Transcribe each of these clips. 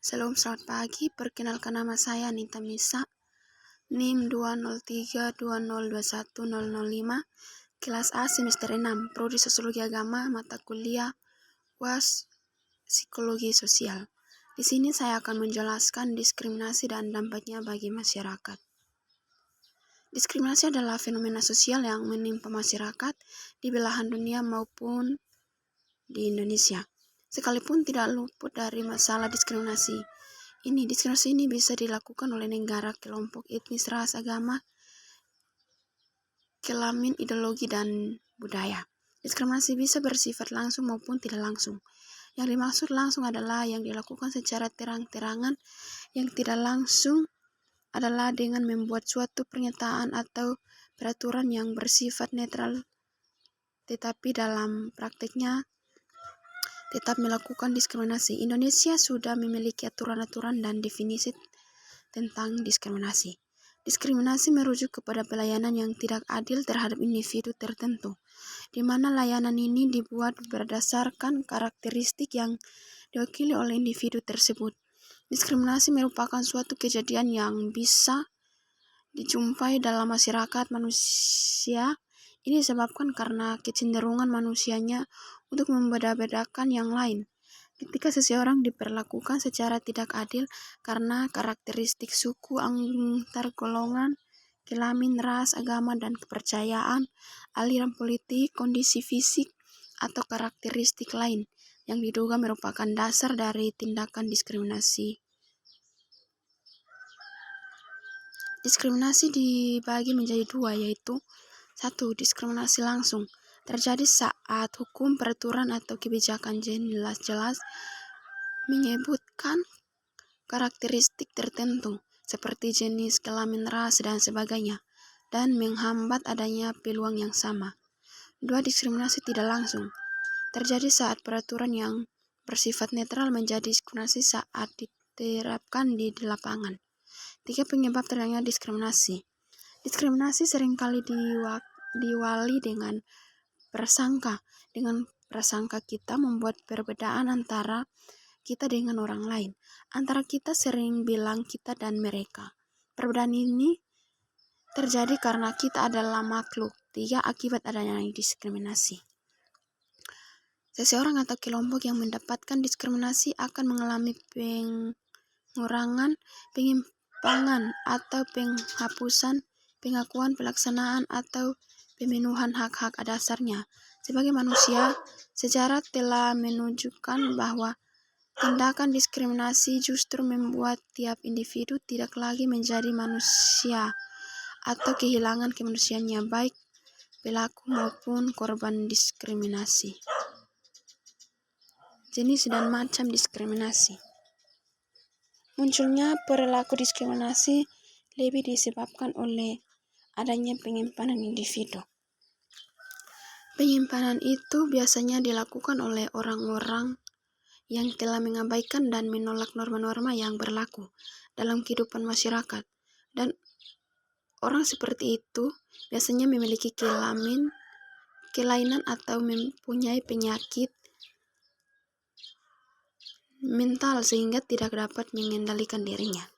Shalom, selamat pagi. Perkenalkan nama saya Anita Misa, NIM 20320210005, kelas A semester 6, Prodi Sosiologi Agama, mata kuliah UAS Psikologi Sosial. Di sini saya akan menjelaskan diskriminasi dan dampaknya bagi masyarakat. Diskriminasi adalah fenomena sosial yang menimpa masyarakat di belahan dunia maupun di Indonesia. Sekalipun tidak luput dari masalah diskriminasi ini bisa dilakukan oleh negara, kelompok etnis, ras, agama, kelamin, ideologi, dan budaya. Diskriminasi bisa bersifat langsung maupun tidak langsung. Yang dimaksud langsung adalah yang dilakukan secara terang-terangan, yang tidak langsung adalah dengan membuat suatu pernyataan atau peraturan yang bersifat netral, tetapi dalam praktiknya tetap melakukan diskriminasi. Indonesia sudah memiliki aturan-aturan dan definisi tentang diskriminasi. Diskriminasi merujuk kepada pelayanan yang tidak adil terhadap individu tertentu, di mana layanan ini dibuat berdasarkan karakteristik yang diwakili oleh individu tersebut. Diskriminasi merupakan suatu kejadian yang bisa dijumpai dalam masyarakat manusia. Ini disebabkan karena kecenderungan manusianya untuk membeda-bedakan yang lain. Ketika seseorang diperlakukan secara tidak adil karena karakteristik suku, antar golongan, kelamin, ras, agama, dan kepercayaan, aliran politik, kondisi fisik, atau karakteristik lain yang diduga merupakan dasar dari tindakan diskriminasi. Diskriminasi dibagi menjadi dua, yaitu 1. Diskriminasi langsung terjadi saat hukum, peraturan, atau kebijakan jelas-jelas menyebutkan karakteristik tertentu seperti jenis, kelamin, ras, dan sebagainya, dan menghambat adanya peluang yang sama. 2. Diskriminasi tidak langsung terjadi saat peraturan yang bersifat netral menjadi diskriminasi saat diterapkan di lapangan. 3. Penyebab terjadinya diskriminasi. Diskriminasi seringkali diwali dengan prasangka. Dengan prasangka kita membuat perbedaan antara kita dengan orang lain. Antara kita sering bilang kita dan mereka. Perbedaan ini terjadi karena kita adalah makhluk. 3. Akibat adanya diskriminasi. Seseorang atau kelompok yang mendapatkan diskriminasi akan mengalami pengurangan, penyimpangan, atau penghapusan pengakuan, pelaksanaan, atau pemenuhan hak-hak dasarnya. Sebagai manusia, sejarah telah menunjukkan bahwa tindakan diskriminasi justru membuat tiap individu tidak lagi menjadi manusia atau kehilangan kemanusiaannya, baik pelaku maupun korban diskriminasi. Jenis dan macam diskriminasi. Munculnya perilaku diskriminasi lebih disebabkan oleh adanya penyimpanan individu. Penyimpanan itu biasanya dilakukan oleh orang-orang yang telah mengabaikan dan menolak norma-norma yang berlaku dalam kehidupan masyarakat. Dan orang seperti itu biasanya memiliki kelainan atau mempunyai penyakit mental sehingga tidak dapat mengendalikan dirinya.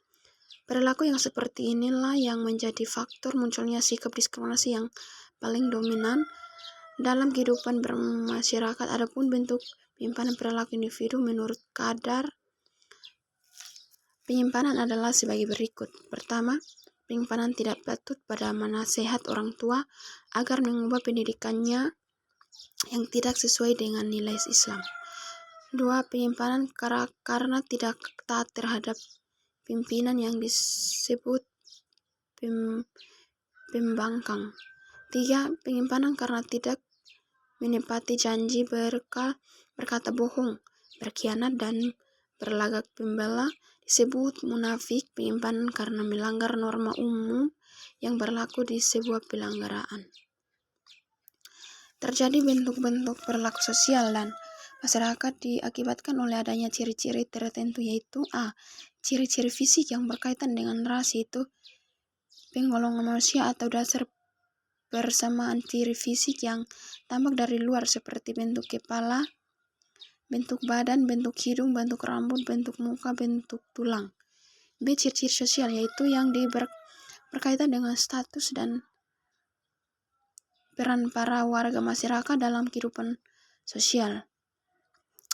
Perilaku yang seperti inilah yang menjadi faktor munculnya sikap diskriminasi yang paling dominan dalam kehidupan bermasyarakat. Adapun bentuk penyimpanan perilaku individu menurut kadar penyimpanan adalah sebagai berikut. Pertama, penyimpanan tidak patut pada nasihat orang tua agar mengubah pendidikannya yang tidak sesuai dengan nilai Islam. 2. Penyimpanan karena tidak taat terhadap pimpinan yang disebut pembangkang. 3. Penyimpanan karena tidak menepati janji, berkata bohong, berkhianat, dan berlagak pembela disebut munafik. Penyimpanan karena melanggar norma umum yang berlaku di sebuah pelanggaran. Terjadi bentuk-bentuk perilaku sosial dan masyarakat diakibatkan oleh adanya ciri-ciri tertentu, yaitu a. Ciri-ciri fisik yang berkaitan dengan ras, yaitu penggolongan manusia atau dasar persamaan ciri fisik yang tampak dari luar seperti bentuk kepala, bentuk badan, bentuk hidung, bentuk rambut, bentuk muka, bentuk tulang. B. Ciri-ciri sosial, yaitu yang berkaitan dengan status dan peran para warga masyarakat dalam kehidupan sosial.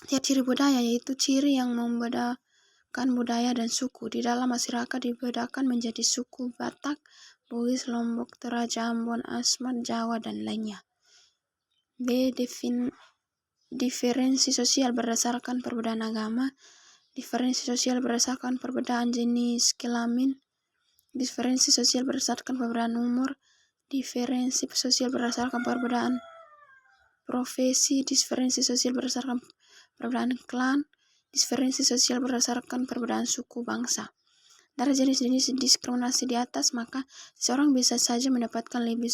Ciri-ciri budaya, yaitu ciri yang membedakan budaya dan suku. Di dalam masyarakat dibedakan menjadi suku Batak, Bugis, Lombok, Toraja, Ambon, Asmat, Jawa, dan lainnya. B. Diferensi sosial berdasarkan perbedaan agama, diferensi sosial berdasarkan perbedaan jenis kelamin, diferensi sosial berdasarkan perbedaan umur, diferensi sosial berdasarkan perbedaan profesi, diferensi sosial berdasarkan perbedaan klan, diferensi sosial berdasarkan perbedaan suku bangsa. Dari jenis-jenis diskriminasi di atas, maka seseorang bisa saja mendapatkan lebih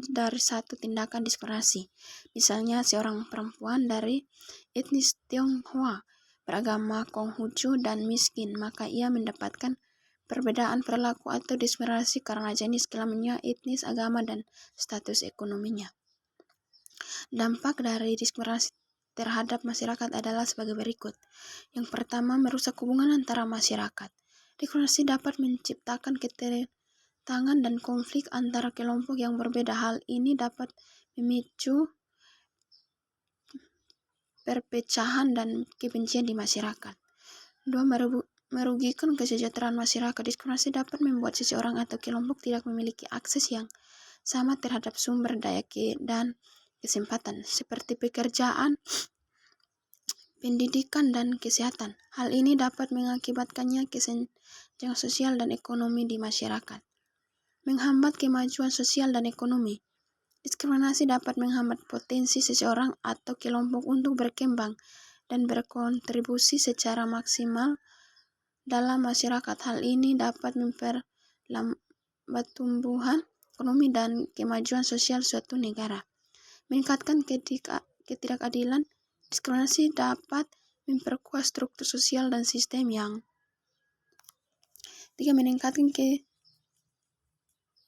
dari satu tindakan diskriminasi. Misalnya, seorang perempuan dari etnis Tionghoa beragama Konghucu dan miskin, maka ia mendapatkan perbedaan perilaku atau diskriminasi karena jenis kelaminnya, etnis, agama, dan status ekonominya. Dampak dari diskriminasi terhadap masyarakat adalah sebagai berikut. Yang pertama, merusak hubungan antara masyarakat. Diskriminasi dapat menciptakan ketegangan dan konflik antara kelompok yang berbeda. Hal ini dapat memicu perpecahan dan kebencian di masyarakat. 2. Merugikan kesejahteraan masyarakat. Diskriminasi dapat membuat seseorang atau kelompok tidak memiliki akses yang sama terhadap sumber daya dan kesempatan, seperti pekerjaan, pendidikan, dan kesehatan. Hal ini dapat mengakibatkannya kesenjangan sosial dan ekonomi di masyarakat. Menghambat kemajuan sosial dan ekonomi. Diskriminasi dapat menghambat potensi seseorang atau kelompok untuk berkembang dan berkontribusi secara maksimal dalam masyarakat. Hal ini dapat memperlambat tumbuhan ekonomi dan kemajuan sosial suatu negara. Meningkatkan ketidakadilan. Diskriminasi dapat memperkuat struktur sosial dan sistem yang 3. Meningkatkan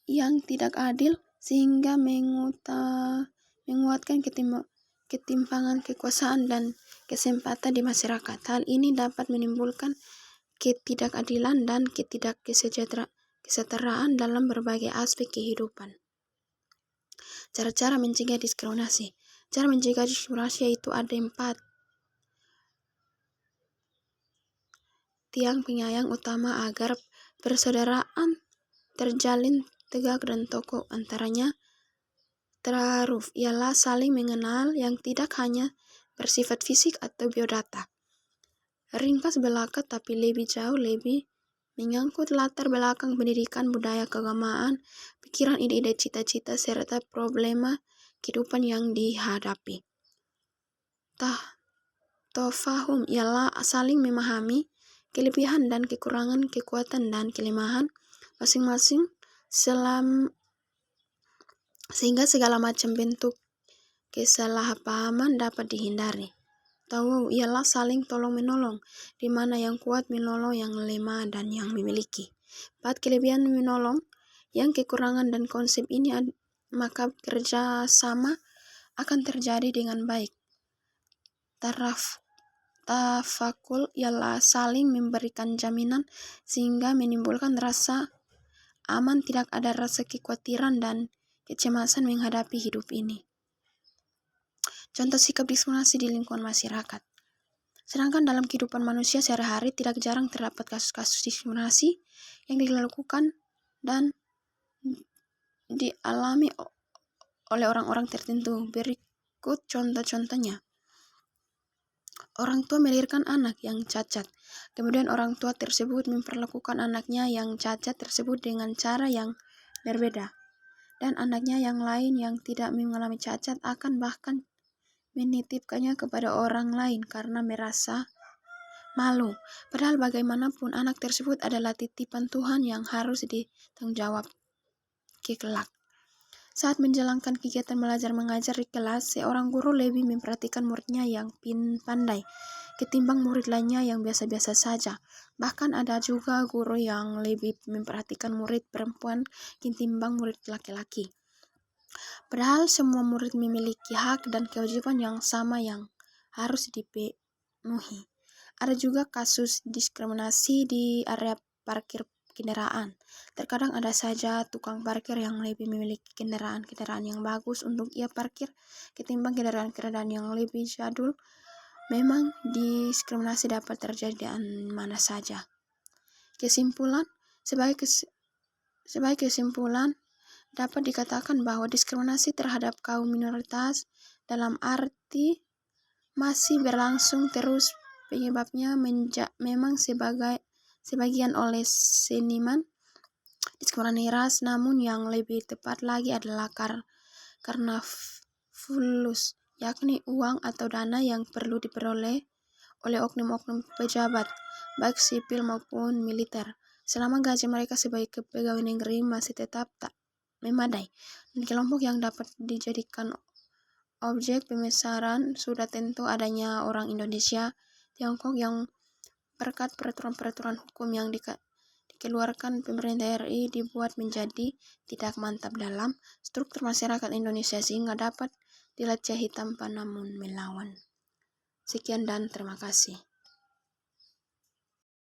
yang tidak adil sehingga menguatkan ketimpangan kekuasaan dan kesempatan di masyarakat. Hal ini dapat menimbulkan ketidakadilan dan ketidaksejahteraan dalam berbagai aspek kehidupan. Cara-cara mencegah diskriminasi. Cara mencegah diskriminasi yaitu ada 4. Tiang penyayang utama agar persaudaraan terjalin tegak dan kokoh antaranya. Ta'aruf ialah saling mengenal yang tidak hanya bersifat fisik atau biodata. Ringkas belaka tapi lebih jauh, lebih menyangkut latar belakang pendidikan, budaya, keagamaan, pikiran, ide-ide, cita-cita, serta problema kehidupan yang dihadapi. Tafahum ialah saling memahami kelebihan dan kekurangan, kekuatan dan kelemahan masing-masing sehingga segala macam bentuk kesalahpahaman dapat dihindari. Tawau ialah saling tolong-menolong, di mana yang kuat menolong yang lemah dan yang memiliki. 4. Kelebihan menolong yang kekurangan dan konsep ini maka kerjasama akan terjadi dengan baik. Tafakul ialah saling memberikan jaminan sehingga menimbulkan rasa aman, tidak ada rasa kekhawatiran dan kecemasan menghadapi hidup ini. Contoh sikap diskriminasi di lingkungan masyarakat. Sedangkan dalam kehidupan manusia sehari-hari tidak jarang terdapat kasus-kasus diskriminasi yang dilakukan dan dialami oleh orang-orang tertentu. Berikut contoh-contohnya. Orang tua melahirkan anak yang cacat. Kemudian orang tua tersebut memperlakukan anaknya yang cacat tersebut dengan cara yang berbeda. Dan anaknya yang lain yang tidak mengalami cacat akan bahkan menitipkannya kepada orang lain karena merasa malu. Padahal bagaimanapun anak tersebut adalah titipan Tuhan yang harus ditanggungjawab kelak. Saat menjalankan kegiatan belajar mengajar di kelas, seorang guru lebih memperhatikan muridnya yang pandai ketimbang murid lainnya yang biasa-biasa saja. Bahkan ada juga guru yang lebih memperhatikan murid perempuan ketimbang murid laki-laki. Padahal semua murid memiliki hak dan kewajiban yang sama yang harus dipenuhi. Ada juga kasus diskriminasi di area parkir kendaraan. Terkadang ada saja tukang parkir yang lebih memiliki kendaraan-kendaraan yang bagus untuk ia parkir ketimbang kendaraan-kendaraan yang lebih jadul. Memang diskriminasi dapat terjadi di mana saja. Kesimpulan, sebagai kesimpulan dapat dikatakan bahwa diskriminasi terhadap kaum minoritas dalam arti masih berlangsung terus. Penyebabnya memang sebagian oleh seniman diskriminasi ras, namun yang lebih tepat lagi adalah karena fulus, yakni uang atau dana yang perlu diperoleh oleh oknum-oknum pejabat, baik sipil maupun militer, selama gaji mereka sebagai pegawai negeri masih tetap tak memadai. Dan kelompok yang dapat dijadikan objek pemisaran sudah tentu adanya orang Indonesia, Tiongkok yang berkat peraturan-peraturan hukum yang dikeluarkan pemerintah RI dibuat menjadi tidak mantap dalam struktur masyarakat Indonesia sehingga dapat dilecehi tanpa namun melawan. Sekian dan terima kasih.